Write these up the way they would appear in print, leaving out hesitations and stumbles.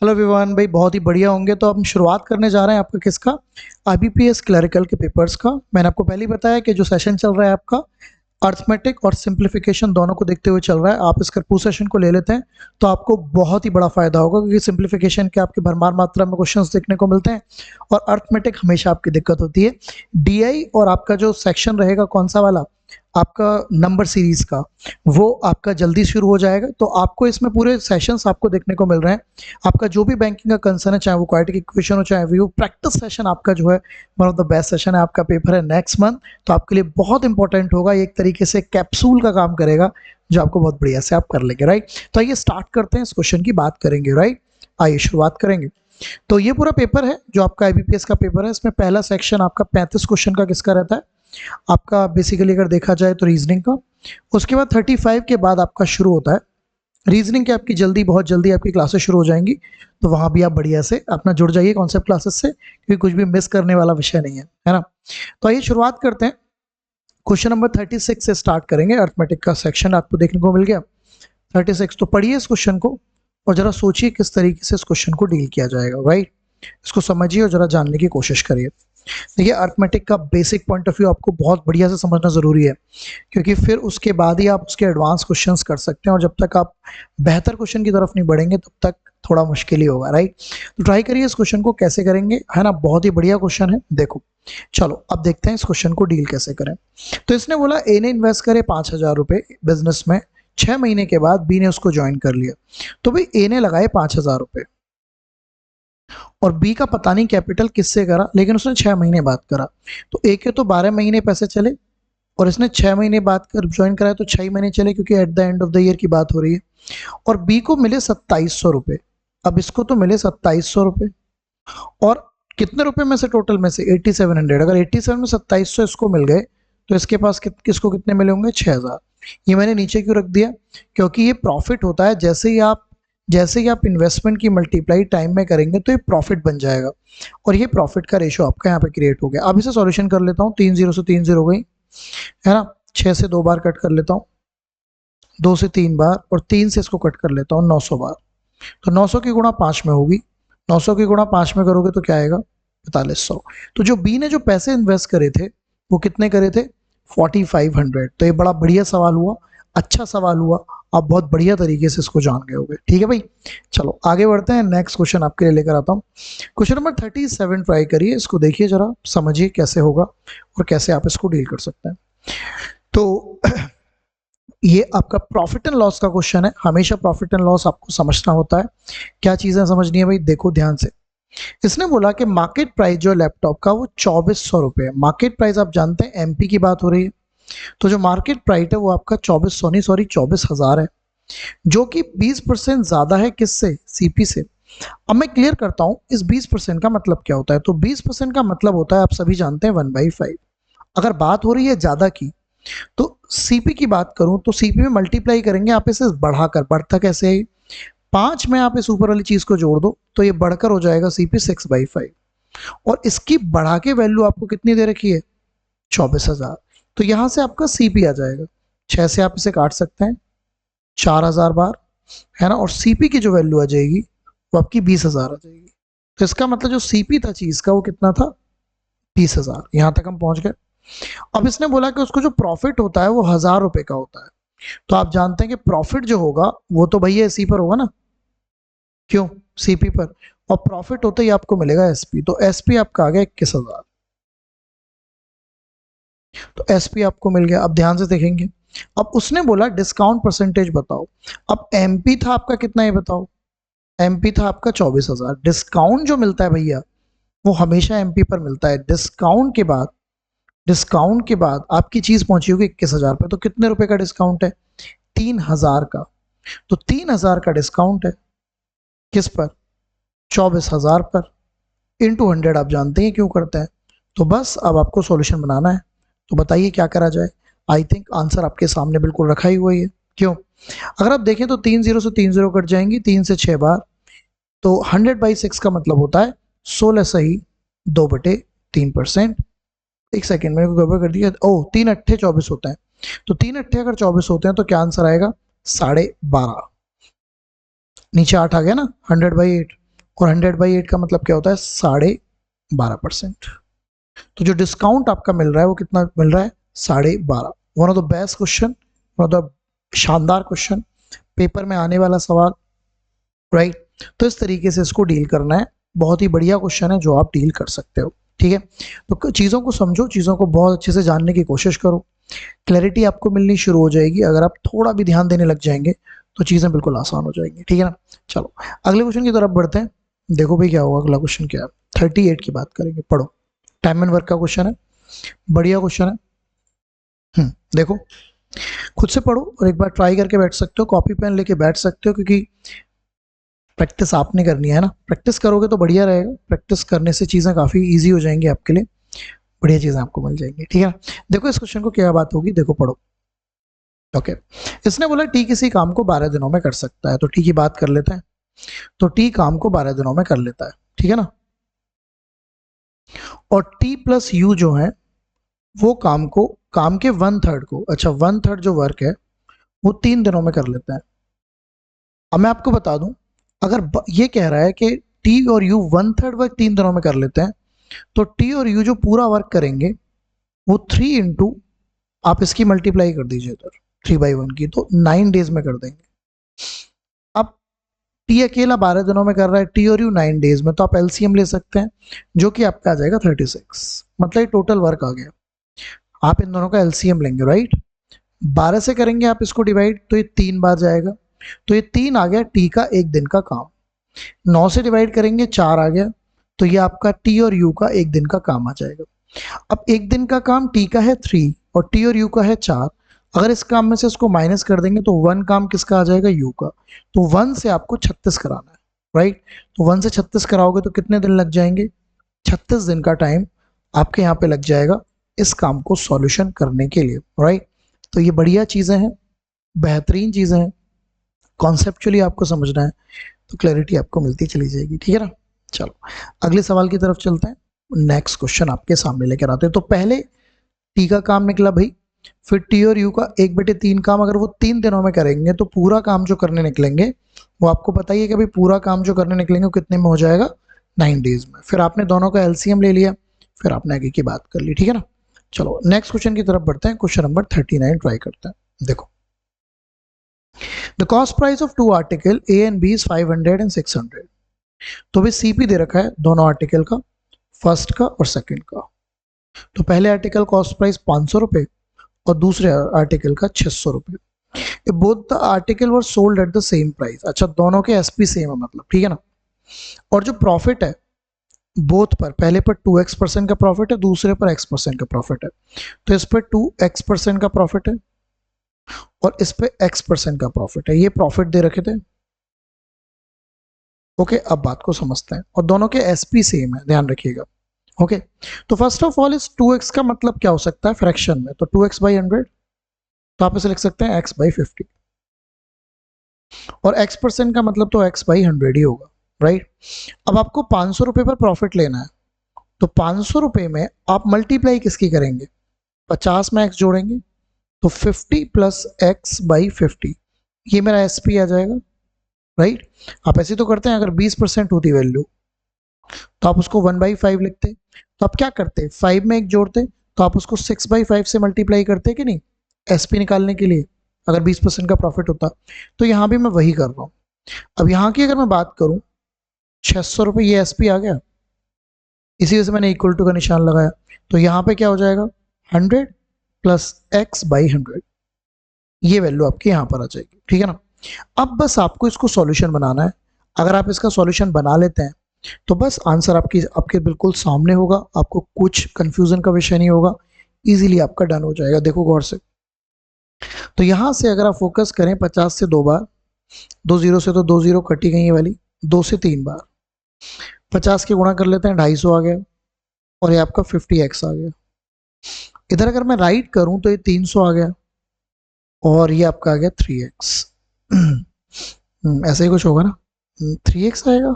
Hello everyone, भाई बहुत ही बढ़िया होंगे। तो हम शुरुआत करने जा रहे हैं आपका किसका, आईबीपीएस क्लरिकल के पेपर्स का। मैंने आपको पहले ही बताया कि जो सेशन चल रहा है आपका अर्थमेटिक और सिंप्लीफिकेशन दोनों को देखते हुए चल रहा है। आप इसका पूरे सेशन को ले लेते हैं तो आपको बहुत ही बड़ा फायदा होगा, क्योंकि सिंप्लीफिकेशन के आपके भरमार मात्रा में क्वेश्चंस देखने को मिलते हैं और अर्थमेटिक हमेशा आपकी दिक्कत होती है। डीआई और आपका जो सेक्शन रहेगा कौन सा वाला, आपका नंबर सीरीज का, वो आपका जल्दी शुरू हो जाएगा। तो आपको इसमें पूरे सेशंस आपको देखने को मिल रहे हैं। आपका जो भी बैंकिंग का कंसर्न है, चाहे वो क्वाड्रेटिक इक्वेशन हो चाहे वो प्रैक्टिस सेशन, आपका जो है one of the best session है। आपका पेपर है नेक्स्ट मंथ, तो आपके लिए बहुत इंपॉर्टेंट होगा। एक तरीके से कैप्सूल का काम करेगा जो आपको बहुत बढ़िया से आप कर लेंगे, राइट। तो आइए स्टार्ट करते हैं, इस क्वेश्चन की बात करेंगे, राइट। आइए शुरुआत करेंगे। तो ये पूरा पेपर है जो आपका आईबीपीएस का पेपर है। इसमें पहला सेक्शन आपका 35 क्वेश्चन का किसका रहता है, आपका बेसिकली अगर देखा जाए तो रीजनिंग का। उसके बाद 35 के बाद आपका शुरू होता है रीजनिंग की आपकी जल्दी, बहुत जल्दी आपकी क्लासेस शुरू हो जाएंगी। तो वहां भी आप बढ़िया से अपना जुड़ जाइए कॉन्सेप्ट क्लासेस से, क्योंकि कुछ भी मिस करने वाला विषय नहीं है ना। तो आइए शुरुआत करते हैं। क्वेश्चन नंबर 36 से स्टार्ट करेंगे। अर्थमेटिक का सेक्शन आपको देखने को मिल गया 36। तो पढ़िए इस क्वेश्चन को और जरा सोचिए किस तरीके से इस क्वेश्चन को डील किया जाएगा, राइट। इसको समझिए और जरा जानने की कोशिश करिए। देखिए, अर्थमेटिक का बेसिक पॉइंट ऑफ व्यू आपको बहुत बढ़िया से समझना जरूरी है, क्योंकि फिर उसके बाद ही आप उसके एडवांस क्वेश्चंस कर सकते हैं। और जब तक आप बेहतर क्वेश्चन की तरफ नहीं बढ़ेंगे तब तक थोड़ा मुश्किल ही होगा, राइट। तो ट्राई करिए इस क्वेश्चन को कैसे करेंगे, है ना। बहुत ही बढ़िया क्वेश्चन है। देखो चलो अब देखते हैं इस क्वेश्चन को डील कैसे करें। तो इसने बोला ए ने इन्वेस्ट करे 5,000 रुपए बिजनेस में, 6 महीने के बाद बी ने उसको ज्वाइन कर लिया। तो भाई ए ने लगाए 5,000 रुपए और बी का पता नहीं कैपिटल किससे करा, लेकिन उसने 6 महीने बाद करा। तो ए के तो 12 महीने पैसे चले और इसने 6 महीने बाद कर ज्वाइन कराया तो 6 महीने चले, क्योंकि at the end of the year की बात हो रही है। और बी को मिले 2700 रुपए। अब इसको तो मिले 2700 रुपए, और कितने रुपए में से, टोटल में से 8700। अगर 87 में 2700 इसको मिल गए तो इसके पास किसको कितने मिले होंगे, 6000। ये मैंने नीचे क्यों रख दिया, क्योंकि ये प्रॉफिट होता है। जैसे ही आप इन्वेस्टमेंट की मल्टीप्लाई टाइम में करेंगे तो ये प्रॉफिट बन जाएगा, और ये प्रॉफिट का रेशो आपका यहाँ पे क्रिएट हो गया। अब इसे सॉल्यूशन कर लेता हूँ। 3 0 से 3 0 हो गई, है ना। 6 से 2 बार कट कर लेता हूँ, 2 से 3 बार, और 3 से इसको कट कर लेता हूँ 900 बार। तो 900 की गुणा 5 में होगी, 900 की गुणा 5 में करोगे तो क्या आएगा, 4500। तो जो बी ने जो पैसे इन्वेस्ट करे थे वो कितने करे थे, 4500। तो ये बड़ा बढ़िया सवाल हुआ, अच्छा सवाल हुआ। आप बहुत बढ़िया तरीके से इसको जान गए होंगे, ठीक है भाई। चलो आगे बढ़ते हैं, नेक्स्ट क्वेश्चन आपके लिए लेकर आता हूँ। क्वेश्चन नंबर 37 ट्राई करिए, इसको देखिए जरा, समझिए कैसे होगा और कैसे आप इसको डील कर सकते हैं। तो ये आपका प्रॉफिट एंड लॉस का क्वेश्चन है। हमेशा प्रॉफिट एंड लॉस आपको समझना होता है। क्या चीजें समझनी है भाई, देखो ध्यान से। इसने बोला कि मार्केट प्राइस जो लैपटॉप का वो 2400 रुपए है। मार्केट प्राइस आप जानते हैं एमपी की बात हो रही है, तो जो मार्केट प्राइस है वो आपका 2400 नहीं, सॉरी 24,000 है, जो कि 20% ज्यादा है किससे, सीपी से। अब मैं क्लियर करता हूं इस 20% का मतलब क्या होता है। तो 20% का मतलब होता है, आप सभी जानते हैं, 1/5। अगर बात हो रही है ज्यादा की, तो सीपी की बात करूं तो सीपी में मल्टीप्लाई करेंगे आप इसे बढ़ाकर। बढ़ता कैसे है, 5 में आप इस ऊपर वाली चीज को जोड़ दो तो ये बढ़कर हो जाएगा सीपी 6/5, और इसकी बढ़ा के वैल्यू आपको कितनी दे रखी है, 24,000। तो यहां से आपका सीपी आ जाएगा, 6 से आप इसे काट सकते हैं 4000 बार, है ना। और सीपी की जो वैल्यू आ जाएगी वो आपकी 20,000 आ जाएगी। तो इसका मतलब जो सीपी था चीज का वो कितना था, 20,000। यहां तक हम पहुंच गए। अब इसने बोला कि उसको जो प्रॉफिट होता है वो 1000 रुपए का होता है। तो आप जानते हैं कि प्रॉफिट जो होगा वो तो भैया एससी पर होगा ना, क्यों, सीपी पर। और प्रॉफिट होते ही आपको मिलेगा एसपी। तो एसपी आपका आ गया 21,000। तो एसपी आपको मिल गया। अब ध्यान से देखेंगे, अब उसने बोला डिस्काउंट परसेंटेज बताओ। अब एमपी था आपका कितना, ये बताओ। एमपी था आपका 24,000। डिस्काउंट जो मिलता है भैया वो हमेशा एमपी पर मिलता है। डिस्काउंट के बाद आपकी चीज पहुंची होगी 21,000 पे। तो कितने रुपए का डिस्काउंट है, 3,000 का। तो 3,000 का डिस्काउंट है किस पर, 24,000 पर, इंटू 100। आप जानते हैं क्यों करते हैं। तो बस अब आपको सॉल्यूशन बनाना है। तो बताइए क्या करा जाए। आई थिंक आंसर आपके सामने बिल्कुल रखा ही हुआ है। क्यों, अगर आप देखें तो 3 0 से 3 0 कट जाएंगी, 3 से 6 बार। तो 100/6 का मतलब होता है 16 सही 2/3%। एक सेकेंड मेरे को गड़बड़ कर दिया। ओ 3 अट्ठे 24 होता है। तो 3 अट्ठे अगर 24 होते हैं तो क्या आंसर आएगा, 12.5। नीचे 8 आ गया ना, 100/8। और 100/8 का मतलब क्या होता है 12.5%। तो जो डिस्काउंट आपका मिल रहा है वो कितना मिल रहा है 12.5। One of the best question, one of the शानदार क्वेश्चन, पेपर में आने वाला सवाल, राइट। तो इस तरीके से इसको डील करना है, बहुत ही बढ़िया क्वेश्चन है जो आप डील कर सकते हो, ठीक है। तो चीज़ों को समझो, चीज़ों को बहुत अच्छे से जानने की कोशिश करो, क्लैरिटी आपको मिलनी शुरू हो जाएगी। अगर आप थोड़ा भी ध्यान देने लग जाएंगे तो चीज़ें बिल्कुल आसान हो जाएंगी, ठीक है ना। चलो अगले क्वेश्चन की तरफ बढ़ते हैं। देखो भाई क्या होगा, अगला क्वेश्चन क्या है, 38 की बात करेंगे। पढ़ो, टाइम एंड वर्क का क्वेश्चन है, बढ़िया क्वेश्चन है। देखो खुद से पढ़ो और एक बार ट्राई करके बैठ सकते हो, कॉपी पेन लेके बैठ सकते हो, क्योंकि प्रैक्टिस आपने करनी है ना। प्रैक्टिस करोगे तो बढ़िया रहेगा, प्रैक्टिस करने से चीज़ें काफ़ी ईजी हो जाएंगी आपके लिए, बढ़िया चीज़ें आपको मिल जाएंगी, ठीक है। देखो इस क्वेश्चन को क्या बात होगी, देखो पढ़ो। ओके, इसने बोला टी किसी काम को 12 दिनों में कर सकता है, तो टी की बात कर लेते हैं। तो टी काम को 12 दिनों में कर लेता है, ठीक है ना। और टी प्लस यू जो है वो काम के 1/3 को, अच्छा 1/3 जो वर्क है वो 3 दिनों में कर लेता है। अब मैं आपको बता दूं, अगर ये कह रहा है कि टी और यू 1/3 वर्क 3 दिनों में कर लेते हैं, तो टी और यू जो पूरा वर्क करेंगे वो 3 इंटू, आप इसकी मल्टीप्लाई कर दीजिए इधर 3/1 की, तो 9 डेज में कर देंगे। अब टी अकेला 12 दिनों में कर रहा है, टी और यू 9 डेज में, तो आप एलसीएम ले सकते हैं जो कि आपका आ जाएगा 36, मतलब ये टोटल वर्क आ गया। आप इन दोनों का एलसीएम लेंगे, राइट। 12 से करेंगे आप इसको डिवाइड, तो ये 3 बार जाएगा, तो ये 3 आ गया टी का एक दिन का काम। 9 से डिवाइड करेंगे 4 आ गया, तो ये आपका टी और यू का एक दिन का काम आ जाएगा। अब एक दिन का काम टी का है 3 और टी और यू का है 4, अगर इस काम में से इसको माइनस कर देंगे तो 1 काम किसका आ जाएगा, यू का। तो 1 से आपको 36 कराना है, राइट। तो 1 से 36 कराओगे तो कितने दिन लग जाएंगे, 36 दिन का टाइम आपके यहाँ पे लग जाएगा इस काम को सॉल्यूशन करने के लिए, राइट। तो ये बढ़िया चीज़ें हैं, बेहतरीन चीज़ें हैं, कॉन्सेप्चुअली आपको समझना है तो क्लैरिटी आपको मिलती चली जाएगी, ठीक है ना। चलो अगले सवाल की तरफ चलते हैं, नेक्स्ट क्वेश्चन आपके सामने लेकर आते हैं। तो पहले टी का काम निकला भाई, फिर टी और यू का 1/3 काम, अगर वो 3 दिनों में करेंगे तो पूरा काम जो करने निकलेंगे वो आपको पता ही है कि भाई पूरा काम जो करने निकलेंगे वो कितने में हो जाएगा, 9 डेज में। फिर आपने दोनों का एलसीएम ले लिया, फिर आपने आगे की बात कर ली, ठीक है ना। चलो नेक्स्ट क्वेश्चन की तरफ बढ़ते हैं, क्वेश्चन नंबर 39 ट्राई करते हैं। देखो, the cost price of two article A and B is 500 and 600। तो भी सीपी दे रखा है दोनों आर्टिकल का, फर्स्ट का और सेकंड का। तो पहले आर्टिकल कॉस्ट प्राइस 500 रुपए और दूसरे आर्टिकल का 600 रुपए। Both the article were sold at the same price, अच्छा दोनों के एसपी सेम है मतलब, ठीक है ना। और जो प्रॉफिट है बोथ पर, पहले पर 2x% का प्रॉफिट है, दूसरे पर x% का प्रॉफिट है। तो इस पर 2x% का प्रॉफिट है और इस पे x% का प्रॉफिट है, ये प्रॉफिट दे रखे थे। ओके, अब बात को समझते हैं, और दोनों के एसपी सेम है, ध्यान रखिएगा। ओके, तो फर्स्ट ऑफ ऑल इस 2x का मतलब क्या हो सकता है फ्रैक्शन में, तो 2x/100, तो आप इसे लिख सकते हैं x/50, और x% का मतलब तो x/100 ही होगा, राइट। अब आपको 500 रुपए पर प्रॉफिट लेना है, तो 500 रुपए में आप मल्टीप्लाई किसकी करेंगे, 50 में x जोड़ेंगे, तो 50 प्लस x/50, ये मेरा एसपी आ जाएगा, राइट। आप ऐसे तो करते हैं, अगर 20% होती वैल्यू तो आप उसको 1/5 लिखते, तो आप क्या करते, 5 में एक जोड़ते, तो आप उसको 6/5 से मल्टीप्लाई करते कि नहीं, एसपी निकालने के लिए, अगर 20% का प्रॉफिट होता। तो यहाँ भी मैं वही कर रहा हूँ। अब यहाँ की अगर मैं बात करूँ, 600 रुपये ये एसपी आ गया, इसी वजह से मैंने इक्वल टू का निशान लगाया, तो यहाँ पे क्या हो जाएगा 100 प्लस x/100, ये वैल्यू आपकी यहाँ पर आ जाएगी, ठीक है ना। अब बस आपको इसको सॉल्यूशन बनाना है, अगर आप इसका सॉल्यूशन बना लेते हैं तो बस आंसर आपके बिल्कुल सामने होगा, आपको कुछ कंफ्यूजन का विषय नहीं होगा, इजीली आपका डन हो जाएगा। देखो गौर से, तो यहाँ से अगर आप फोकस करें 50 से 2 बार, 2 जीरो से तो 2 जीरो कटी गई ये वाली, 2 से 3 बार, 50 के गुणा कर लेते हैं 250 आ गया, और ये आपका 50x आ गया। इधर अगर मैं राइट करूं तो ये 300 आ गया, और ये आपका आ गया 3x। ऐसे ही कुछ होगा ना, 3x आएगा,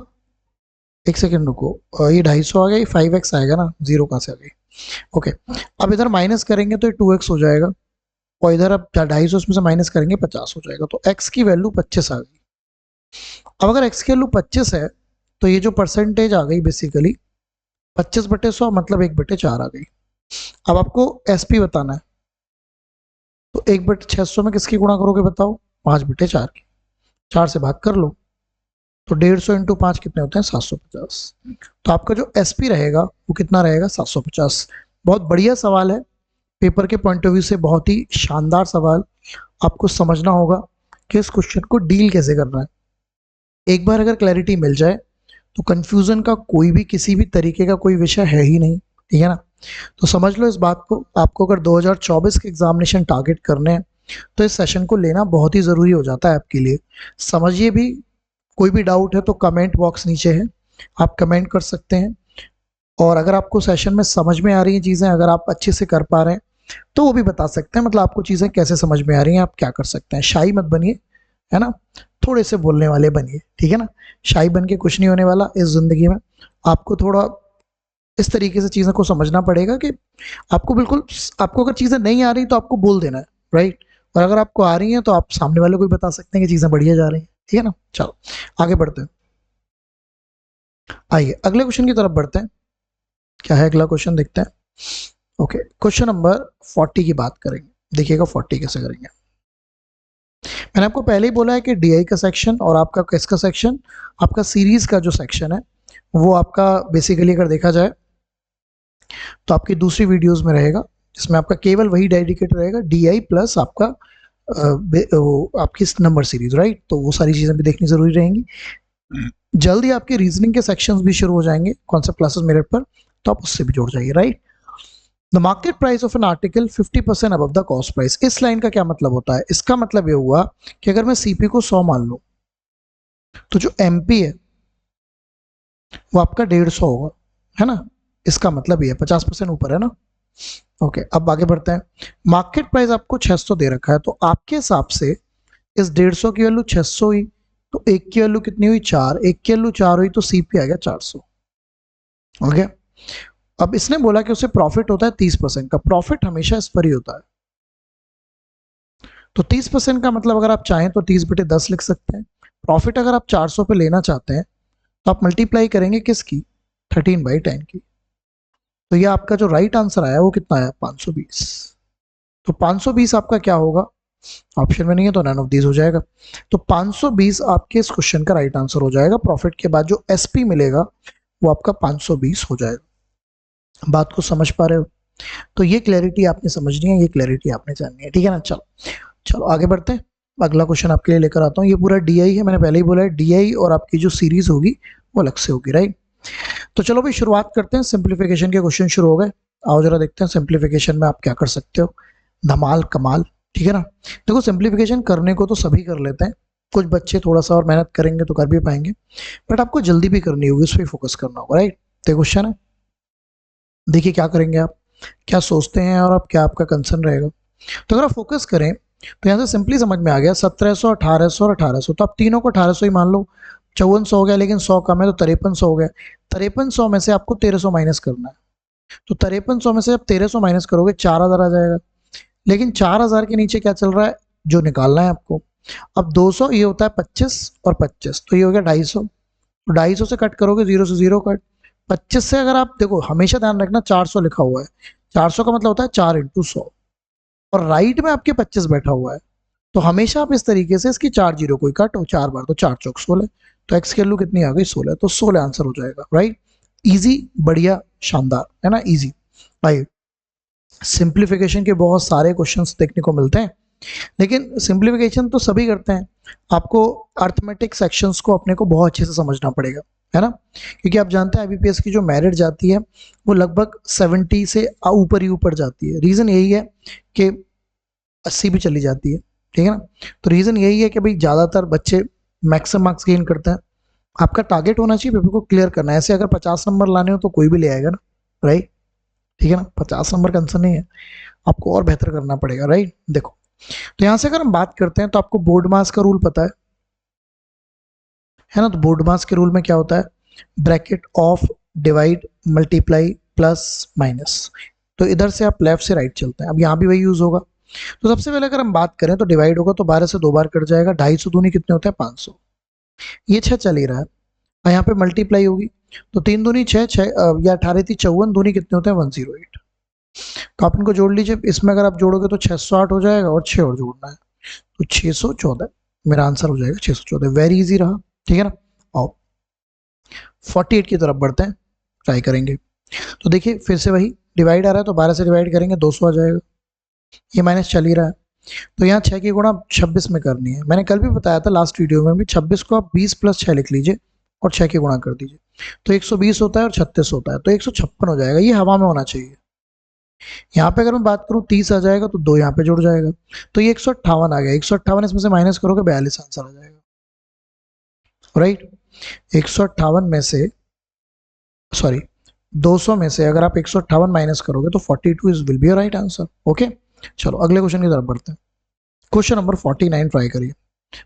एक सेकेंड रुको, ये 250 आ गया, ये 5x आएगा ना, जीरो कहाँ से आ गई। ओके, अब इधर माइनस करेंगे तो ये 2x हो जाएगा, और इधर अब 250 उसमें से माइनस करेंगे 50 हो जाएगा, तो x की वैल्यू 25 आ गई। अब अगर x की वैल्यू 25 है तो ये जो परसेंटेज आ गई बेसिकली 25/100 मतलब 1/4 आ गई। अब आपको एसपी बताना है, तो 1/600 में किसकी गुणा करोगे बताओ? 5/4 की। 4 से भाग कर लो, तो 150 इंटू 5 कितने होते हैं? 750। तो आपका जो एसपी रहेगा वो कितना रहेगा? 750। बहुत बढ़िया सवाल है, पेपर के पॉइंट ऑफ व्यू से बहुत ही शानदार सवाल। आपको समझना होगा कि इस क्वेश्चन को डील कैसे करना है। एक बार अगर क्लैरिटी मिल जाए तो कंफ्यूजन का कोई भी किसी भी तरीके का कोई विषय है ही नहीं, ठीक है ना। तो समझ लो इस बात को। आपको अगर 2024 के एग्जामिनेशन टारगेट करने हैं तो इस सेशन को लेना बहुत ही ज़रूरी हो जाता है आपके लिए। समझिए भी, कोई भी डाउट है तो कमेंट बॉक्स नीचे है, आप कमेंट कर सकते हैं। और अगर आपको सेशन में समझ में आ रही हैं चीज़ें, अगर आप अच्छे से कर पा रहे हैं तो वो भी बता सकते हैं, मतलब आपको चीज़ें कैसे समझ में आ रही हैं, आप क्या कर सकते हैं। शाई मत बनिए, है ना, थोड़े से बोलने वाले बनिए, ठीक है ना। शाई बन के कुछ नहीं होने वाला इस ज़िंदगी में। आपको थोड़ा इस तरीके से चीज़ों को समझना पड़ेगा कि आपको बिल्कुल, आपको अगर चीज़ें नहीं आ रही तो आपको बोल देना है, राइट। और अगर आपको आ रही हैं तो आप सामने वाले को भी बता सकते हैं कि चीज़ें बढ़िया जा रही हैं, ठीक है ना। चलो आगे बढ़ते हैं, आइए अगले क्वेश्चन की तरफ बढ़ते हैं। क्या है अगला क्वेश्चन, देखते हैं। ओके, क्वेश्चन नंबर 40 की बात करेंगे। देखिएगा 40 कैसे करेंगे। मैंने आपको पहले ही बोला है कि डीआई का सेक्शन और आपका किसका सेक्शन, आपका सीरीज का जो सेक्शन है वो आपका बेसिकली अगर देखा जाए तो आपकी दूसरी वीडियोस में रहेगा, जिसमें आपका केवल वही डेडिकेट रहेगा, डीआई प्लस आपका वो आपकी नंबर सीरीज, राइट। तो वो सारी चीज़ें भी देखनी जरूरी रहेंगी। जल्द ही आपके रीजनिंग के सेक्शंस भी शुरू हो जाएंगे कॉन्सेप्ट क्लासेस मेरिट पर, तो आप उससे भी जुड़ जाइए, right. The market price of an article 50% above the cost price. इस लाइन का क्या मतलब होता है? इसका मतलब ये हुआ कि अगर मैं सीपी को 100 मान लूं तो जो एमपी है वो आपका 150 होगा, है ना। इसका मतलब ये 50% ऊपर है ना। ओके, अब आगे बढ़ते हैं। मार्केट प्राइस आपको 600 दे रखा है, तो आपके हिसाब से इस 150 की वैल्यू 600 हुई, तो एक की वैल्यू कितनी हुई? 4। एक की वैल्यू 4 हुई तो सीपी आ गया 400। ओके, अब इसने बोला कि उसे प्रॉफिट होता है 30% का। प्रॉफिट हमेशा इस पर ही होता है, तो 30% का मतलब अगर आप चाहें तो 30/10 लिख सकते हैं। प्रॉफिट अगर आप 400 पे लेना चाहते हैं तो आप मल्टीप्लाई करेंगे किसकी? 13/10 की। तो ये आपका जो राइट आंसर आया वो कितना आया? 520। तो 520 आपका क्या होगा? ऑप्शन में नहीं है तो नन ऑफ दीज हो जाएगा। तो 520 आपके इस क्वेश्चन का राइट आंसर हो जाएगा। प्रॉफिट के बाद जो एसपी मिलेगा वो आपका 520 हो जाएगा। बात को समझ पा रहे हो? तो ये क्लैरिटी आपने समझनी है, ये क्लैरिटी आपने जाननी है, ठीक है ना। चलो चलो आगे बढ़ते हैं। अगला क्वेश्चन आपके लिए लेकर आता हूँ। ये पूरा डीआई है, मैंने पहले ही बोला है डीआई और आपकी जो सीरीज होगी वो अलग से होगी, राइट। तो चलो भाई शुरुआत करते हैं। सिंप्लीफिकेशन के क्वेश्चन शुरू हो गए। आओ जरा देखते हैं सिंप्लीफिकेशन में आप क्या कर सकते हो। धमाल कमाल, ठीक है ना। देखो सिंप्लीफिकेशन करने को तो सभी कर लेते हैं, कुछ बच्चे थोड़ा सा और मेहनत करेंगे तो कर भी पाएंगे, बट आपको जल्दी भी करनी होगी, उस पर फोकस करना होगा, राइट। तो क्वेश्चन है, देखिए क्या करेंगे आप, क्या सोचते हैं और आप क्या आपका कंसर्न रहेगा। तो अगर आप फोकस करें तो यहाँ से सिंपली समझ में आ गया 1700, 1800 और 1800, तो आप तीनों को 1800 ही मान लो। 5400 हो गया, लेकिन 100 कम है तो 5300 हो गया। 5300 में से आपको 1300 माइनस करना है, तो 5300 में से आप 1300 माइनस करोगे 4000 आ जाएगा। लेकिन 4000 के नीचे क्या चल रहा है जो निकालना है आपको। अब 200 ये होता है 25 और 25, तो ये हो गया 250। तो 250 से कट करोगे, 0 से 0 कट। 25 से अगर आप देखो, हमेशा ध्यान रखना 400 लिखा हुआ है, 400 का मतलब होता है 4 इंटू 100, और राइट में आपके 25 बैठा हुआ है। तो हमेशा आप इस तरीके से इसकी 4 जीरो कोई कट हो, 4 बार तो 4 चौक 16, तो एक्स की वैल्यू कितनी आ गई? 16। तो 16 आंसर हो जाएगा, राइट। इजी, बढ़िया, शानदार, है ना, इजी। भाई सिंप्लीफिकेशन के बहुत सारे क्वेश्चंस देखने को मिलते हैं, लेकिन सिंप्लीफिकेशन तो सभी करते हैं। आपको अर्थमेटिक सेक्शंस को अपने को बहुत अच्छे से समझना पड़ेगा, है ना, क्योंकि आप जानते हैं आईबीपीएस की जो मेरिट जाती है वो लगभग 70 से ऊपर ही ऊपर जाती है। रीज़न यही है कि 80 भी चली जाती है, ठीक है ना। तो रीज़न यही है कि भाई ज़्यादातर बच्चे मैक्सिमम मार्क्स गेन करते हैं। आपका टारगेट होना चाहिए पेपर को क्लियर करना है। ऐसे अगर 50 नंबर लाने हो तो कोई भी ले आएगा ना, राइट, ठीक है ना। 50 नंबर का आंसर नहीं है, आपको और बेहतर करना पड़ेगा, राइट। देखो, तो यहां से अगर हम बात करते हैं तो आपको बोर्ड मास का रूल पता है ना। तो बोर्ड मास के रूल में क्या होता है? Bracket of, divide, multiply, plus, minus. तो इधर से आप लेफ्ट से राइट चलते हैं। अब यहाँ भी वही यूज होगा। तो सबसे पहले अगर हम बात करें तो डिवाइड होगा तो 12 से 2 बार कट जाएगा। 250 दूनी कितने होते हैं? 500। ये 6 चल ही रहा है। और यहाँ पे मल्टीप्लाई होगी, तो 3 दूनी 6, 6 या 18 थी 54, दूनी कितने होते हैं 108। तो आप इनको जोड़ लीजिए, इसमें अगर आप जोड़ोगे तो 608 हो जाएगा और 6 और जोड़ना है तो 614 मेरा आंसर हो जाएगा 614। वेरी इजी रहा, ठीक है ना। आओ 48 की तरफ बढ़ते हैं, ट्राई करेंगे। तो देखिए फिर से वही डिवाइड आ रहा है तो 12 से डिवाइड करेंगे 200 आ जाएगा, ये माइनस चल ही रहा है। तो यहाँ 6 की गुणा 26 में करनी है, मैंने कल भी बताया था लास्ट वीडियो में भी, 26 को आप 20 + 6 लिख लीजिए और 6 की गुणा कर दीजिए, तो 120 होता है और 36 होता है, तो 156 हो जाएगा, ये हवा में होना चाहिए। यहाँ पे अगर मैं बात करूँ 30 आ जाएगा तो 2 यहाँ पे जुड़ जाएगा, तो ये 158 आ गया, 158 इसमें से माइनस करोगे 42 आंसर आ जाएगा, राइट। 158 में से, सॉरी 200 में से अगर आप 158 माइनस करोगे तो 42 is will be right answer. Okay, चलो अगले क्वेश्चन की तरफ बढ़ते हैं। क्वेश्चन नंबर 49 ट्राई करिए।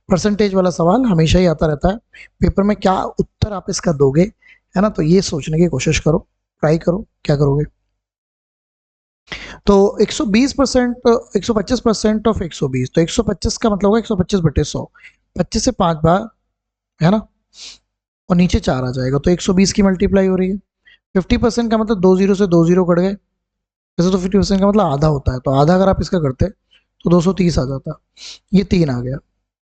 परसेंटेज वाला सवाल हमेशा ही आता रहता है पेपर में, क्या उत्तर आप इसका दोगे, है ना, तो ये सोचने की कोशिश करो, ट्राई करो क्या करोगे। तो 120% 125% ऑफ 120, तो 125 का मतलब होगा 125/100, 25 से 5 बार, है ना, और नीचे 4 आ जाएगा, तो 120 की मल्टीप्लाई हो रही है। 50% का मतलब 2 0 से 2 0 कट गए, वैसे तो 50% का मतलब आधा होता है, तो आधा अगर आप इसका करते तो 230 आ जाता, ये 3 आ गया।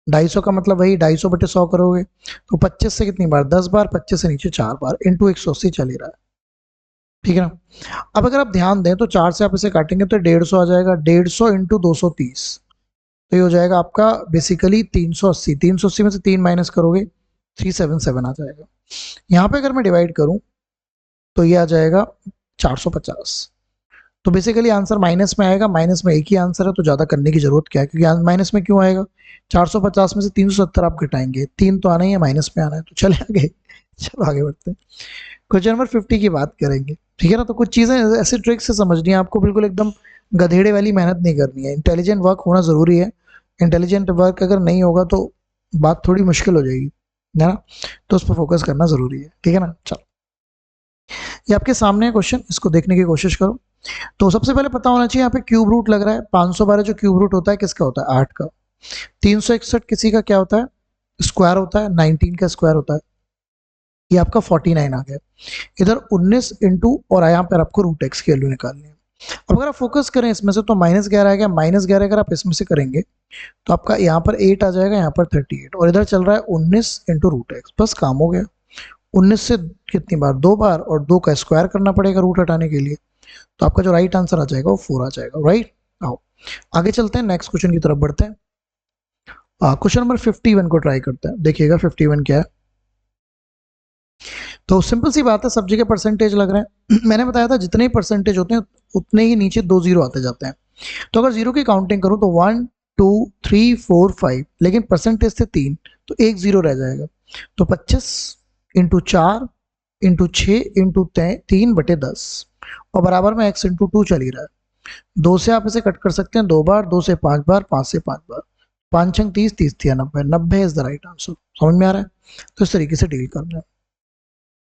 250 का मतलब वही 250/100 करोगे तो 25 से कितनी बार 10 बार, 25 से नीचे 4 बार, इंटू 180 चल ही रहा है, ठीक है ना। अब अगर आप ध्यान दें तो 4 से आप इसे काटेंगे तो 150 आ जाएगा, 150 इंटू 230, तो ये हो जाएगा आपका बेसिकली 380, 380 में से 3 माइनस करोगे 377 आ जाएगा। यहाँ पे अगर मैं डिवाइड करूँ तो ये आ जाएगा 450, तो बेसिकली आंसर माइनस में आएगा, माइनस में एक ही आंसर है तो ज़्यादा करने की जरूरत क्या है, क्योंकि माइनस में क्यों आएगा, 450 में से 370 आप घटाएंगे, 3 तो आना ही है, माइनस में आना है, तो चले आगे, चलो आगे बढ़ते हैं। क्वेश्चन नंबर 50 की बात करेंगे, ठीक है ना। तो कुछ चीज़ें ऐसे ट्रिक से समझनी है आपको, बिल्कुल एकदम गधेड़े वाली मेहनत नहीं करनी है, इंटेलिजेंट वर्क होना ज़रूरी है। इंटेलिजेंट वर्क अगर नहीं होगा तो बात थोड़ी मुश्किल हो जाएगी, है ना, तो उस पर फोकस करना ज़रूरी है, ठीक है ना। चलो ये आपके सामने है क्वेश्चन, इसको देखने की कोशिश करो। तो सबसे पहले पता होना चाहिए यहाँ पे क्यूब रूट लग रहा है, 512 जो क्यूब रूट होता है किसका होता है 8 का, 361 किसी का क्या होता है स्क्वायर होता है, 19 का स्क्वायर होता है, ये आपका 49 आ गया। इधर 19 इंटू और यहाँ पर आपको रूट एक्स की वैल्यू निकालनी है। अब अगर आप फोकस करें इसमें से तो -11 आ गया, -11 अगर आप इसमें से करेंगे तो आपका यहाँ पर 8 आ जाएगा, यहाँ पर 38, और इधर चल रहा है 19 इंटू रूट एक्स, बस काम हो गया। 19 से कितनी बार 2 बार, और 2 का स्क्वायर करना पड़ेगा रूट हटाने के लिए, तो आपका जो राइट आंसर आ जाएगा वो 4 आ जाएगा, राइट। आओ आगे चलते हैं, नेक्स्ट क्वेश्चन की तरफ बढ़ते हैं। क्वेश्चन नंबर 51 को ट्राई करते हैं, देखिएगा 51 क्या है। तो सिंपल सी बात है, सब जगह परसेंटेज लग रहे हैं। मैंने बताया था जितने ही परसेंटेज होते हैं उतने ही नीचे 2 0 आते जाते हैं, तो अगर जीरो की काउंटिंग करूं तो 1 2 3 4 5, लेकिन परसेंटेज थे 3 तो 1 0 रह जाएगा, तो 25 इंटू 4 इंटू 6 इंटू 3/10, और बराबर में x इंटू 2 चल ही रहा है। 2 से आप इसे कट कर सकते हैं 2 बार, 2 से 5 बार, 5 से 5 बार, 5 छंग 30, 30 थी 90, 90 इज द राइट आंसर। समझ में आ रहा है, तो इस तरीके से डील करना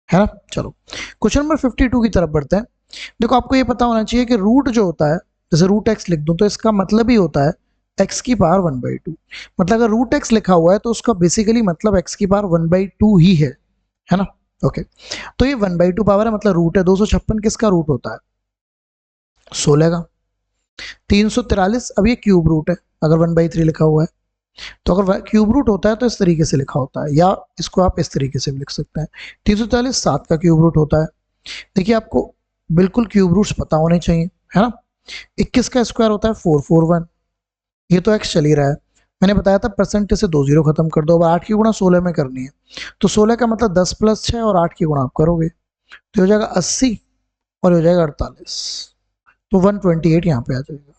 है ना। चलो क्वेश्चन नंबर 52 की तरफ बढ़ते हैं। देखो आपको ये पता होना चाहिए कि रूट जो होता है, जैसे रूट एक्स लिख दूं तो इसका मतलब ही होता है एक्स की पावर 1/2, मतलब अगर रूट एक्स लिखा हुआ है तो उसका बेसिकली मतलब एक्स की पावर 1/2 ही है ना। ओके, तो ये 1/2 पावर है, मतलब रूट है। 256 किसका रूट होता है 16 का। 343 अब ये क्यूब रूट है, अगर 1/3 लिखा हुआ है, तो अगर क्यूब रूट होता है तो इस तरीके से लिखा होता है, या इसको आप इस तरीके से भी लिख सकते हैं। 343 7 का क्यूब रूट होता है। देखिए आपको बिल्कुल क्यूब रूट्स पता होने चाहिए, है ना। 21 का स्क्वायर होता है 441, ये तो एक्स चल ही रहा है। मैंने बताया था परसेंटेज से 2 0 खत्म कर दो, अब 8 की गुणा 16 में करनी है, तो 16 का मतलब 10 + 6 और 8 की गुणा आप करोगे तो हो जाएगा 80 और हो जाएगा 48, तो 128 यहाँ पे आ जाएगा,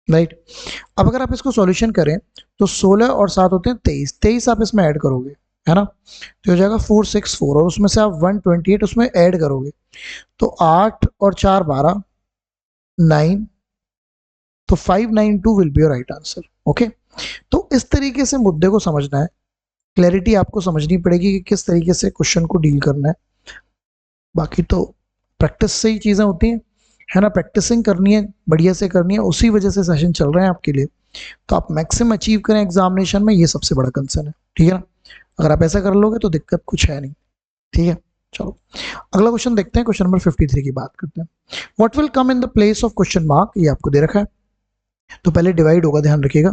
राइट। अब अगर आप इसको सॉल्यूशन करें तो 16 और 7 होते हैं 23, 23 आप इसमें ऐड करोगे, है ना, तो हो जाएगा 464, और उसमें से आप 128 उसमें ऐड करोगे तो 8 और 4 12 9, तो 592 will be your right answer. Okay, तो इस तरीके से मुद्दे को समझना है, क्लैरिटी आपको समझनी पड़ेगी कि किस तरीके से क्वेश्चन को डील करना है। बाकी तो प्रैक्टिस से ही चीज़ें होती हैं, है ना, प्रैक्टिसिंग करनी है, बढ़िया से करनी है, उसी वजह से सेशन चल रहे हैं आपके लिए। तो आप मैक्सिमम अचीव करें एग्जामिनेशन में, ये सबसे बड़ा कंसर्न है, ठीक है ना। अगर आप ऐसा कर लोगे तो दिक्कत कुछ है नहीं। ठीक है, चलो अगला क्वेश्चन देखते हैं। क्वेश्चन नंबर 53 की बात करते हैं। What will come in the place of question mark, ये आपको दे रखा है। तो पहले डिवाइड होगा, ध्यान रखिएगा,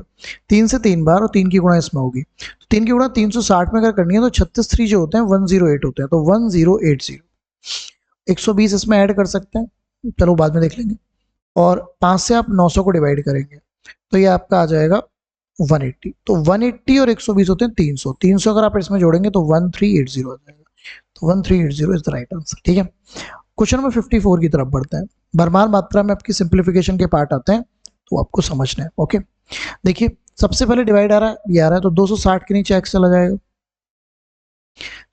3 से 3 बार और 3 की गुणा इसमें होगी। तो 3 की गुणा 360 में अगर करनी है तो 36 3 जो होते हैं 108 होते हैं, तो 1080। 120 इसमें ऐड कर सकते हैं, चलो बाद में देख लेंगे। और 5 से आप 900 को डिवाइड करेंगे तो ये आपका आ जाएगा 180। तो 180 और 120 होते हैं 300। 300 अगर आप इसमें जोड़ेंगे तो 1380 आ जाएगा। तो 1380 इज द राइट आंसर। ठीक है, क्वेश्चन नंबर 54 की तरफ बढ़ते हैं। भरमार मात्रा में आपकी सिंप्लीफिकेशन के पार्ट आते हैं, तो आपको समझना है। ओके, देखिए सबसे पहले डिवाइड आ रहा है, ये आ रहा है, तो 260 के नीचे x चला जाएगा।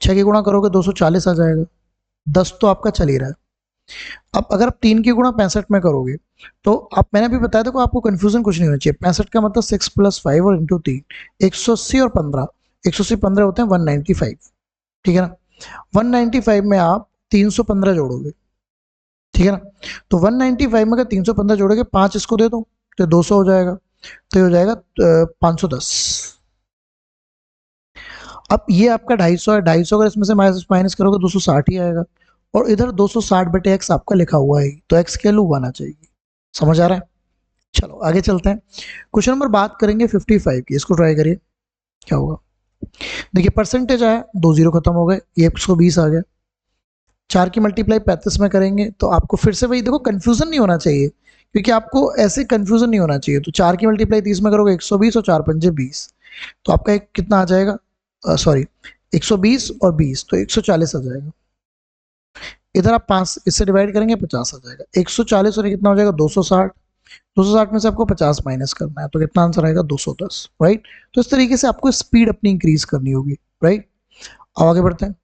6 की गुणा करोगे 240 आ जाएगा। 10 तो आपका चल ही रहा है। अब अगर आप 3 की गुणा 65 में करोगे तो आप, मैंने अभी बताया देखो, आपको कंफ्यूजन कुछ नहीं होना चाहिए। 65 का मतलब 6 + 5 और इंटू 3, 180 और 15, 180 15 होते हैं 195। ठीक है ना, 195 में आप 315 जोड़ोगे, ठीक है ना। तो 195 में अगर 315 जोड़ोगे, 5 इसको दे दो तो 200 हो जाएगा, तो ये हो जाएगा 510। अब ये आपका 250 है, 250 अगर इसमें से माइनस करोगे 260 ही आएगा। और इधर 260/x आपका लिखा हुआ है, तो x की वैल्यू 1 आ जाएगी। समझ आ रहा है? चलो आगे चलते हैं। क्वेश्चन नंबर बात करेंगे 55 की, इसको ट्राई करिए क्या होगा। देखिए परसेंटेज आया, 2 जीरो खत्म हो गए, ये 120 आ गया। 4 की मल्टीप्लाई 35 में करेंगे तो आपको फिर से वही, देखो कंफ्यूजन नहीं होना चाहिए, क्योंकि आपको ऐसे कंफ्यूजन नहीं होना चाहिए। तो 4 की मल्टीप्लाई 30 में करोगे 120 और 4 पंजे 20, तो आपका एक कितना आ जाएगा, सॉरी 120 और 20 तो 140 आ जाएगा। इधर आप 5 इससे डिवाइड करेंगे 50 आ जाएगा। 140 और कितना हो जाएगा 260। 260 में से आपको 50 माइनस करना है, तो कितना आंसर आएगा 210। राइट, तो इस तरीके से आपको स्पीड अपनी इंक्रीज करनी होगी। राइट, अब आगे बढ़ते हैं।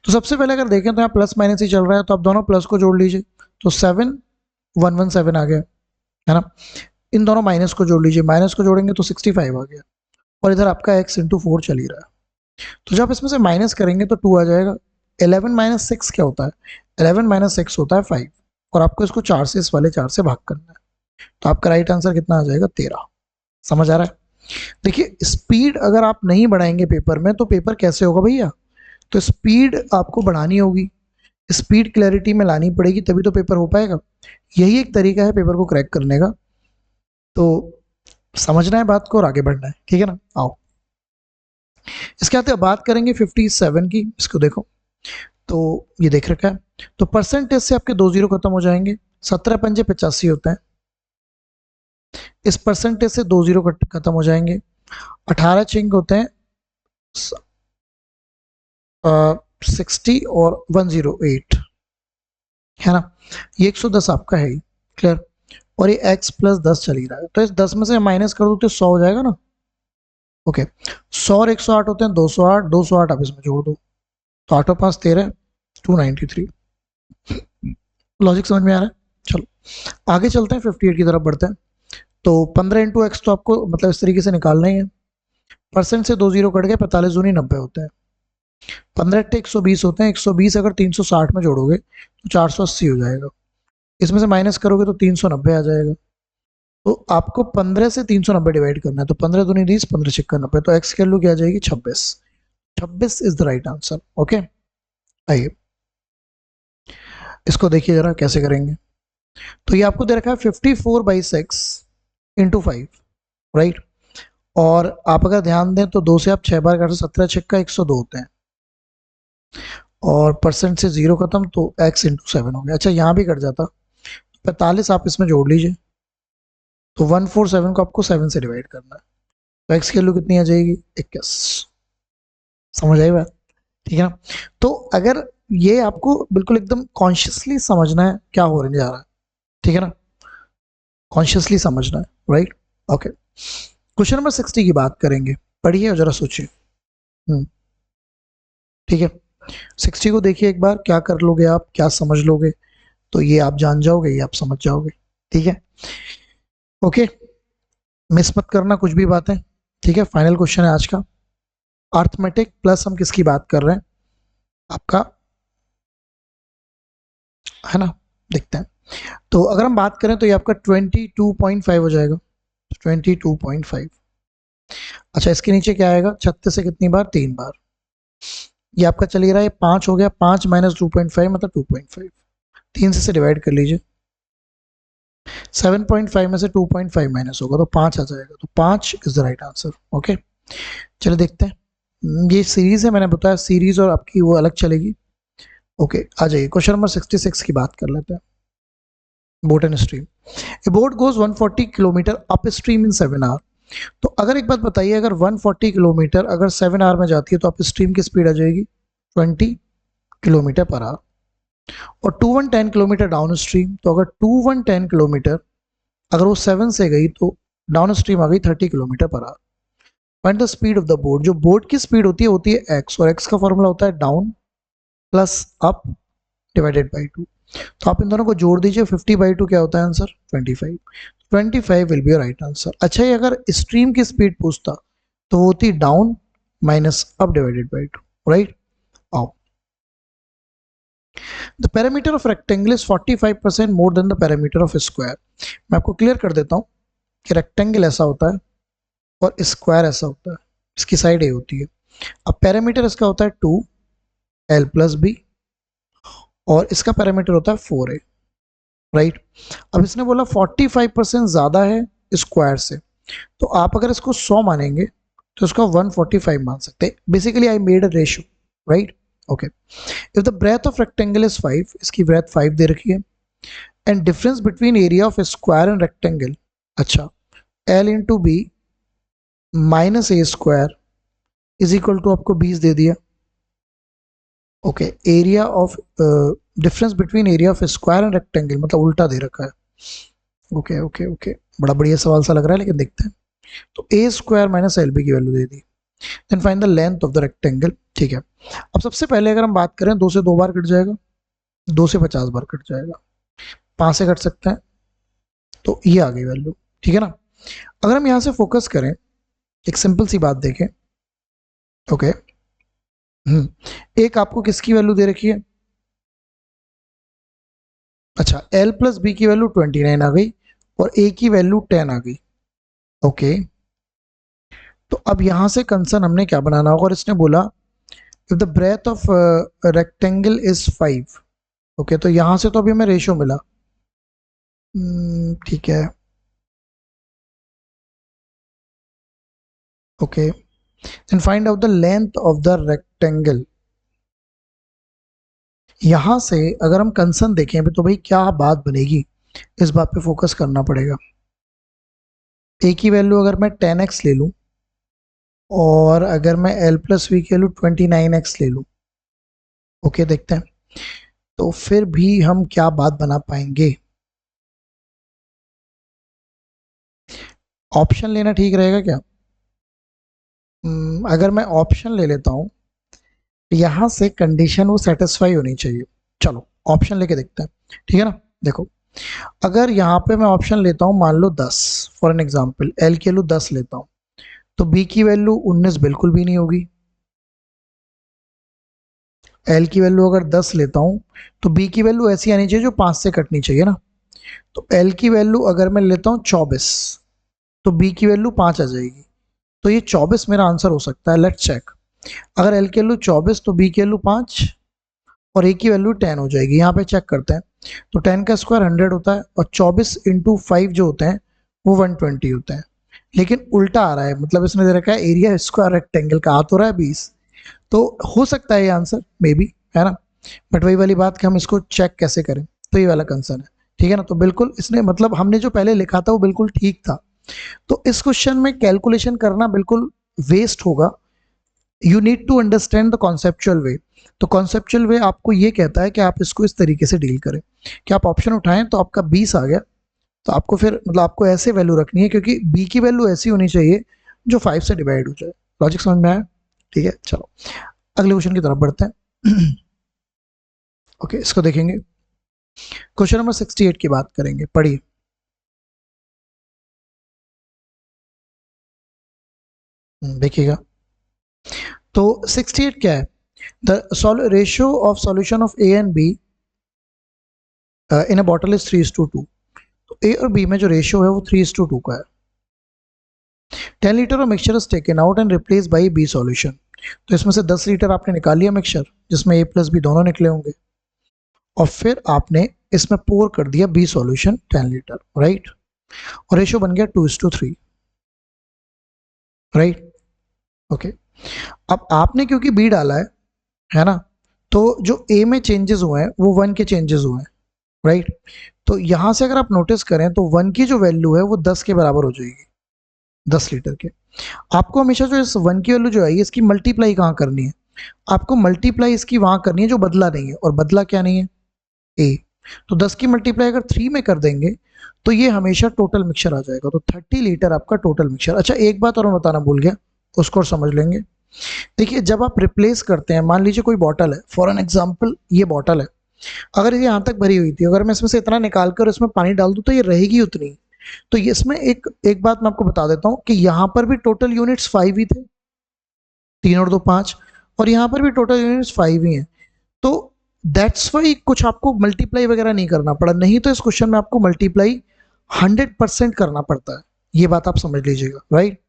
तो सबसे पहले अगर देखें तो यहाँ प्लस माइनस ही चल रहा है, तो आप दोनों प्लस को जोड़ लीजिए, तो 7117 आ गया, है ना। इन दोनों माइनस को जोड़ लीजिए, माइनस को जोड़ेंगे तो 65 आ गया। और इधर आपका x इंटू 4 चल ही रहा है, तो जब इसमें से माइनस करेंगे तो 2 आ जाएगा। 11 माइनस 6 क्या होता है, 11 माइनस 6 होता है 5, और आपको इसको 4 से, इस वाले 4 से भाग करना है, तो आपका राइट आंसर कितना आ जाएगा 13। समझ आ रहा है? देखिए स्पीड अगर आप नहीं बढ़ाएंगे पेपर में तो पेपर कैसे होगा भैया, तो स्पीड आपको बढ़ानी होगी, स्पीड क्लैरिटी में लानी पड़ेगी, तभी तो पेपर हो पाएगा। यही एक तरीका है पेपर को क्रैक करने का, तो समझना है बात को और आगे बढ़ना है। ठीक है ना, आओ इसके आते बात करेंगे 57 की। इसको देखो, तो ये देख रखा है, तो परसेंटेज से आपके 2 जीरो खत्म हो जाएंगे। 17 पंजे 85 होते हैं, इस परसेंटेज से 2 जीरो खत्म हो जाएंगे। 18 चिंग होते हैं 60 और 108, है ना। ये 110 आपका है, क्लियर। और ये x + 10 चल ही रहा है, तो इस 10 में से माइनस कर दो तो 100 हो जाएगा ना। ओके, 100 और 108 होते हैं 208, 208 आप इसमें जोड़ दो, तो 8 और 5 13, 293। लॉजिक समझ में आ रहा है? चलो आगे चलते हैं, 58 की तरफ बढ़ते हैं। तो 15 इंटू एक्स तो आपको मतलब इस तरीके से निकालना ही है। परसेंट से 2 जीरो कट गए, 45 दूनी 90 होते हैं। 15 × 120 होते हैं, 120 अगर 360 में जोड़ोगे तो 480 हो जाएगा। इसमें से माइनस करोगे तो 390 आ जाएगा। तो आपको 15 से 390 डिवाइड करना है, तो 15 दूनी 20, 15 छिक्का 90, तो एक्स की वैल्यू क्या आ जाएगी 26। 26 is the right answer. Okay, आइए इसको देखिए जरा कैसे करेंगे। तो ये आपको दे रखा है 54/6 इंटू 5, राइट। और आप अगर ध्यान दें तो 2 से आप 6 बार काटो, 17 छिक्का 102 होते हैं, और परसेंट से 0 खत्म, तो x इंटू 7 हो गया। अच्छा यहाँ भी कट जाता, 45 आप इसमें जोड़ लीजिए, तो 147 को आपको 7 से डिवाइड करना है, तो x की वैल्यू कितनी आ जाएगी 21। समझ आई बात? ठीक है ना। तो अगर ये आपको बिल्कुल एकदम कॉन्शियसली समझना है क्या होने जा रहा है, ठीक है ना, कॉन्शियसली समझना है, राइट। ओके, क्वेश्चन नंबर 60 की बात करेंगे, पढ़िए और जरा सोचिए। ठीक है, 60 को देखिए एक बार, क्या कर लोगे आप, क्या समझ लोगे, तो ये आप जान जाओगे, ये आप समझ जाओगे। ठीक है, ओके, मिस मत करना कुछ भी बातें। ठीक है, फाइनल क्वेश्चन है आज का, अर्थमेटिक प्लस हम किसकी बात कर रहे हैं आपका, है ना। देखते हैं, तो अगर हम बात करें तो ये आपका 22.5 हो जाएगा, 22.5। अच्छा इसके नीचे क्या आएगा, 36 से कितनी बार, 3 बार, ये आपका चल रहा है 5 हो गया, 5 माइनस 2.5 मतलब 2.5, 3 से डिवाइड कर लीजिए। 7.5 में से 2.5 माइनस होगा तो 5 आ जाएगा, तो 5 is the right answer. Okay, चलो देखते हैं। ये सीरीज है, मैंने बताया सीरीज और आपकी वो अलग चलेगी। ओके, आ जाइए क्वेश्चन नंबर 66 की बात कर लेते हैं। Boat and stream, a boat goes 140 kilometre up stream in 7 hour. तो अगर एक बात बताइए, अगर 140 किलोमीटर अगर 7 आवर में जाती है तो अप स्ट्रीम की स्पीड आ जाएगी 20 किलोमीटर पर आवर। और 2110 किलोमीटर डाउन स्ट्रीम, तो अगर 2110 किलोमीटर अगर वो 7 से गई तो डाउन स्ट्रीम आ गई 30 kilometre per hour. Find the speed of the boat, जो बोट की स्पीड होती है एक्स, और एक्स का फॉर्मूला होता है down plus up divided by 2। तो आप इन दोनों को जोड़ दीजिए, 50/2 क्या होता है answer 25। 25 will be right answer. अच्छा, ये अगर स्ट्रीम की स्पीड पूछता तो वो होती down minus up divided by 2, right. आओ, the perimeter of rectangle is 45% more than the perimeter of square. मैं आपको क्लियर कर देता हूँ कि रेक्टेंगल ऐसा होता है और स्क्वायर ऐसा होता है, इसकी साइड ए होती है। अब पैरामीटर इसका होता है 2l प्लस बी और इसका पैरामीटर होता है 4a, राइट। अब इसने बोला 45% ज्यादा है स्क्वायर से, तो आप अगर इसको 100 मानेंगे तो इसको 145 मान सकते हैं। Basically I made a ratio, right. Okay, if the breadth of rectangle is 5, इसकी ब्रेथ 5 दे रखी है, and difference between area of square and rectangle, अच्छा, l into B minus A square is equal to आपको 20 दे दिया। Okay, area of difference between area of square and rectangle मतलब उल्टा दे रखा है। ओके ओके ओके, बड़ा बढ़िया सवाल सा लग रहा है, लेकिन देखते हैं। तो A square minus L B की वैल्यू दे दी। Then find the length of the rectangle, ठीक है। अब सबसे पहले अगर हम बात करें, 2 से 2 बार कट जाएगा, 2 से 50 बार कट जाएगा, 5 से कट सकते हैं, तो ये आ गई वैल्यू, ठीक है ना। अगर हम यहाँ से फोकस करें, एक सिंपल सी बात देखें। ओके, एक आपको किसकी वैल्यू दे रखी है, अच्छा, l प्लस बी की वैल्यू 29 आ गई और a की वैल्यू 10 आ गई। ओके, तो अब यहां से कंसर्न हमने क्या बनाना होगा, और इसने बोला if the breadth of rectangle is 5। Okay, तो यहां से तो अभी हमें रेशियो मिला, ठीक है। Okay, and find out the length of the rectangle. यहां से अगर हम कंसर्न देखें तो भाई क्या बात बनेगी, इस बात पे फोकस करना पड़ेगा। a की वैल्यू अगर मैं 10x ले लूं और अगर मैं l प्लस वी की वैल्यू 29x ले लूं, ओके, देखते हैं तो फिर भी हम क्या बात बना पाएंगे। ऑप्शन लेना ठीक रहेगा क्या? अगर मैं ऑप्शन ले लेता हूं, यहां से कंडीशन वो सेटिस्फाई होनी चाहिए। चलो ऑप्शन लेके देखते हैं, ठीक है ना। देखो, अगर यहाँ पे मैं ऑप्शन लेता हूँ, मान लो 10 फॉर एन एग्जांपल, एल की वैल्यू 10 लेता हूँ, तो बी की वैल्यू 19 बिल्कुल भी नहीं होगी। एल की वैल्यू अगर 10 लेता हूँ तो बी की वैल्यू ऐसी आनी चाहिए जो 5 से कटनी चाहिए ना। तो एल की वैल्यू अगर मैं लेता हूँ 24, तो बी की वैल्यू 5 आ जाएगी, तो ये 24 मेरा आंसर हो सकता है। लेट्स चेक, अगर एल की वैल्यू 24 तो बी की वैल्यू 5 और ए की वैल्यू 10 हो जाएगी। यहाँ पे चेक करते हैं, तो 10 का स्क्वायर 100 होता है और 24 इंटू 5 जो होते हैं वो 120 होते हैं, लेकिन उल्टा आ रहा है, मतलब इसने दे रखा है एरिया स्क्वायर रेक्टेंगल का, आ तो रहा है 20, तो हो सकता है ये आंसर मे बी, है ना। बट वही वाली बात कि हम इसको चेक कैसे करें, तो ये वाला कंसर्न है, ठीक है ना। तो बिल्कुल इसने मतलब हमने जो पहले लिखा था वो बिल्कुल ठीक था, तो इस क्वेश्चन में कैलकुलेशन करना बिल्कुल वेस्ट होगा। You need to understand the conceptual way. तो कॉन्सेप्चुअल वे आपको ये कहता है कि आप इसको इस तरीके से डील करें कि आप ऑप्शन उठाएं तो आपका 20 आ गया, तो आपको फिर मतलब आपको ऐसे वैल्यू रखनी है, क्योंकि बी की वैल्यू ऐसी होनी चाहिए जो 5 से डिवाइड हो जाए। लॉजिक समझ में आया? ठीक है, चलो अगले क्वेश्चन की तरफ बढ़ते हैं। ओके, इसको देखेंगे, क्वेश्चन नंबर 68 की बात करेंगे, पढ़िए। देखिएगा, तो 68 क्या है, the ratio of solution of A and be in a bottle is 3:2। तो ए और बी में जो रेशियो है वो 3:2 का है। 10 litre of mixture is taken out and replace by B solution. तो इसमें से 10 लीटर आपने निकाल लिया मिक्सचर, जिसमें A प्लस बी दोनों निकले होंगे, और फिर आपने इसमें पोर कर दिया B सॉल्यूशन 10 लीटर, राइट, और रेशो बन गया 2:3, राइट, ओके। अब आपने क्योंकि B डाला है ना, तो जो A में चेंजेस हुए हैं वो 1 के चेंजेस हुए हैं, राइट। तो यहां से अगर आप नोटिस करें तो 1 की जो वैल्यू है वो 10 के बराबर हो जाएगी, 10 लीटर के। आपको हमेशा जो इस 1 की वैल्यू जो है इसकी मल्टीप्लाई कहाँ करनी है, आपको मल्टीप्लाई इसकी वहां करनी है जो बदला नहीं है, और बदला क्या नहीं है, A। तो 10 की मल्टीप्लाई अगर 3 में कर देंगे तो ये हमेशा टोटल मिक्सचर आ जाएगा, तो 30 लीटर आपका टोटल मिक्सचर। अच्छा, एक बात और मैं बताना भूल गया, उसको और समझ लेंगे। देखिए, जब आप रिप्लेस करते हैं, मान लीजिए कोई बॉटल है, फॉर एन एग्जाम्पल ये बॉटल है, अगर ये यहाँ तक भरी हुई थी, अगर मैं इसमें से इतना निकाल कर इसमें पानी डाल दूं तो ये रहेगी उतनी। तो इसमें एक एक बात मैं आपको बता देता हूँ कि यहाँ पर भी टोटल यूनिट्स 5 ही थे, 3 और 2 5, और यहाँ पर भी टोटल यूनिट्स 5 ही हैं। तो दैट्स वाई कुछ आपको मल्टीप्लाई वगैरह नहीं करना पड़ा, नहीं तो इस क्वेश्चन में आपको मल्टीप्लाई 100% करना पड़ता है, ये बात आप समझ लीजिएगा, राइट।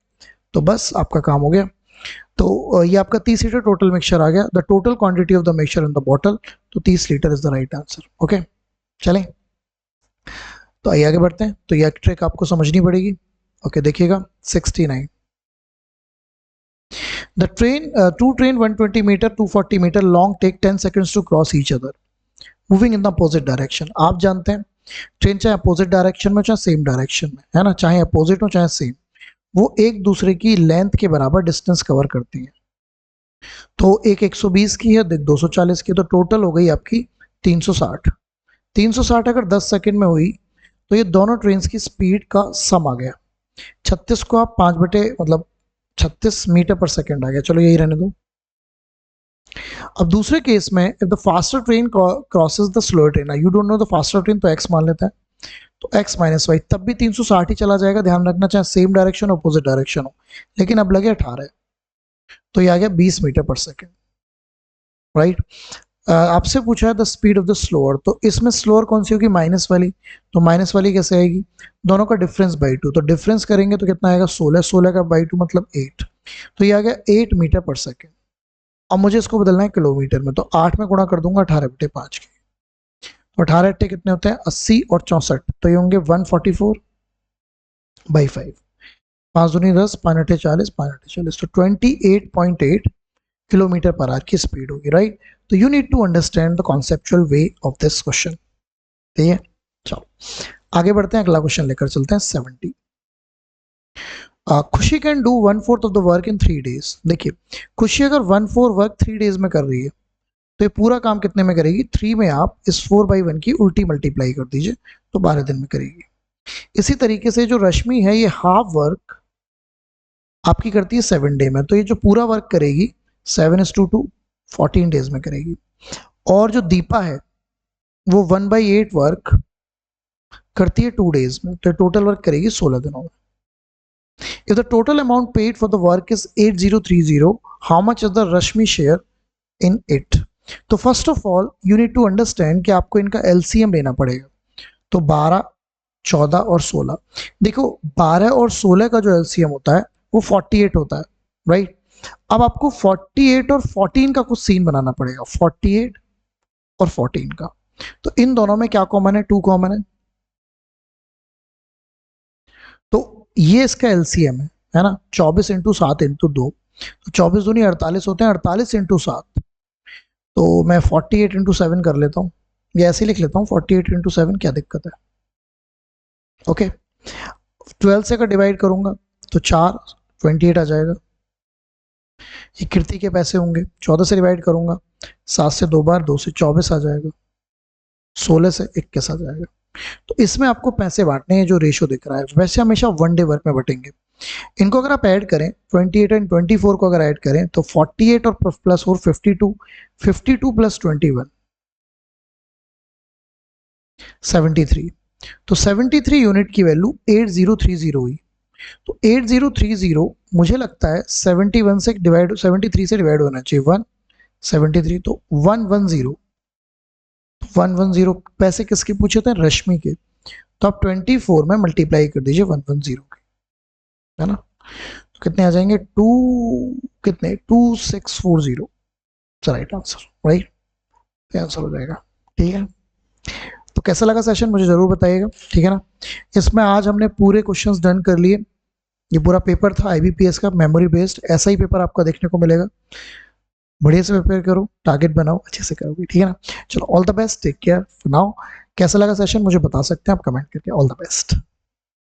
तो बस आपका काम हो गया। तो ये आपका 30 लीटर टोटल मिक्सचर आ गया, the total quantity of the mixture in the bottle, तो 30 litre is the right answer, okay. चलें, तो आइए आगे बढ़ते हैं। तो ये ट्रिक आपको समझनी पड़ेगी, ओके। देखिएगा 69, the train two train 120 metre 240 metre long take 10 seconds to cross each other moving in the opposite direction. आप जानते हैं ट्रेन चाहे अपोजिट डायरेक्शन में चाहे सेम डायरेक्शन में, है ना, चाहे अपोजिट हो चाहे सेम, वो एक दूसरे की लेंथ के बराबर डिस्टेंस कवर करती है। तो एक 120 की है, 240 की, तो टोटल हो गई आपकी 360। 360 अगर 10 सेकंड में हुई तो ये दोनों ट्रेन की स्पीड का सम आ गया। 36 को आप 5 बटे मतलब 36 मीटर पर सेकंड आ गया, चलो यही रहने दो। अब दूसरे केस में if the faster train crosses the slower train, you don't know the faster train, तो x मान लेते हैं, तो x माइनस वाई, तब भी 360 ही चला जाएगा, ध्यान रखना, चाहे सेम डायरेक्शन अपोजिट डायरेक्शन हो, लेकिन अब लगे 18, तो ये आ गया 20 मीटर पर सेकेंड, राइट। आपसे पूछा है the speed of the slower, तो इसमें स्लोअर कौन सी होगी, माइनस वाली, तो माइनस वाली कैसे आएगी, दोनों का डिफरेंस बाई 2, तो डिफरेंस करेंगे तो कितना आएगा 16, 16 का बाई 2 मतलब 8, तो ये आ गया 8 मीटर पर सेकेंड। अब मुझे इसको बदलना है किलोमीटर में, तो 8 में गुणा कर दूंगा 18 बटे 5 के, तो 18 अट्ठे कितने होते हैं 80 और 64, तो ये होंगे 144 बाई 5, 5 दूनी 10, 5 अट्ठे 40, 5 अट्ठे 40, तो 28.8 किलोमीटर पर आवर की स्पीड होगी, राइट। तो you need to understand the conceptual way of this question, ठीक है। चलो आगे बढ़ते हैं, अगला क्वेश्चन लेकर चलते हैं 70। खुशी can do 1/4 of the work in 3 days। देखिए, खुशी अगर 1/4 वर्क 3 days में कर रही है तो ये पूरा काम कितने में करेगी, 3 में आप इस 4/1 की उल्टी मल्टीप्लाई कर दीजिए तो 12 दिन में करेगी। इसी तरीके से जो रश्मि है ये हाफ वर्क आपकी करती है 7 डे में, तो ये जो पूरा वर्क करेगी 7:2 14 डेज में करेगी। और जो दीपा है वो 1/8 वर्क करती है 2 डेज में, तो टोटल वर्क करेगी 16 दिनों में। If the total amount paid for the work is 8030, how much is the Rashmi share in it? तो first of all you need to understand कि आपको इनका एलसीएम लेना पड़ेगा। तो 12, 14 और 16, देखो 12 और 16 का जो एलसीएम होता है वो 48 होता है, राइट। अब आपको 48 और 14 का कुछ सीन बनाना पड़ेगा, 48 और 14 का, तो इन दोनों में क्या कॉमन है, 2 कॉमन है, तो ये इसका एलसीएम है ना, 24 इंटू 7 इंटू 2, तो 24 दूनी 48 होते हैं, 48 इंटू 7, तो मैं 48 इंटू 7 कर लेता हूँ, ये ऐसे लिख लेता हूँ 48 इंटू 7, क्या दिक्कत है, ओके। 12 से अगर डिवाइड करूंगा तो 4, 28 आ जाएगा। ये कीर्ति के पैसे होंगे, 14 से डिवाइड करूंगा, 7 से 2 बार 2 से 24 आ जाएगा, 16 से 21 आ जाएगा। तो इसमें आपको पैसे बांटने हैं, जो रेशो दिख रहा है, वैसे हमेशा 1 डे वर्क में बटेंगे। इनको अगर आप ऐड करें 28 एंड 24 को अगर ऐड करें तो 48 और प्लस 4 52, 52 प्लस 21 73, तो 73 यूनिट की वैल्यू 8030 हुई। तो 8030 मुझे लगता है 71 से डिवाइड 73 से डिवाइड होना चाहिए 173, तो 110, 110 पैसे किसके पूछे थे, रश्मि के, तो आप 24 में मल्टीप्लाई कर दीजिए 110 के, है ना। कितने आ जाएंगे, 2640, राइट आंसर, राइट आंसर हो जाएगा। ठीक है, तो कैसा लगा सेशन मुझे जरूर बताइएगा, ठीक है ना। इसमें आज हमने पूरे क्वेश्चंस डन कर लिए। ये पूरा पेपर था आईबीपीएस का, मेमोरी बेस्ड। ऐसा ही पेपर आपका देखने को मिलेगा। बढ़िया से प्रिपेयर करो, टारगेट बनाओ, अच्छे से करोगे, ठीक है ना। चलो, all the best, take care for now. कैसा लगा सेशन मुझे बता सकते हैं आप कमेंट करके। All the best.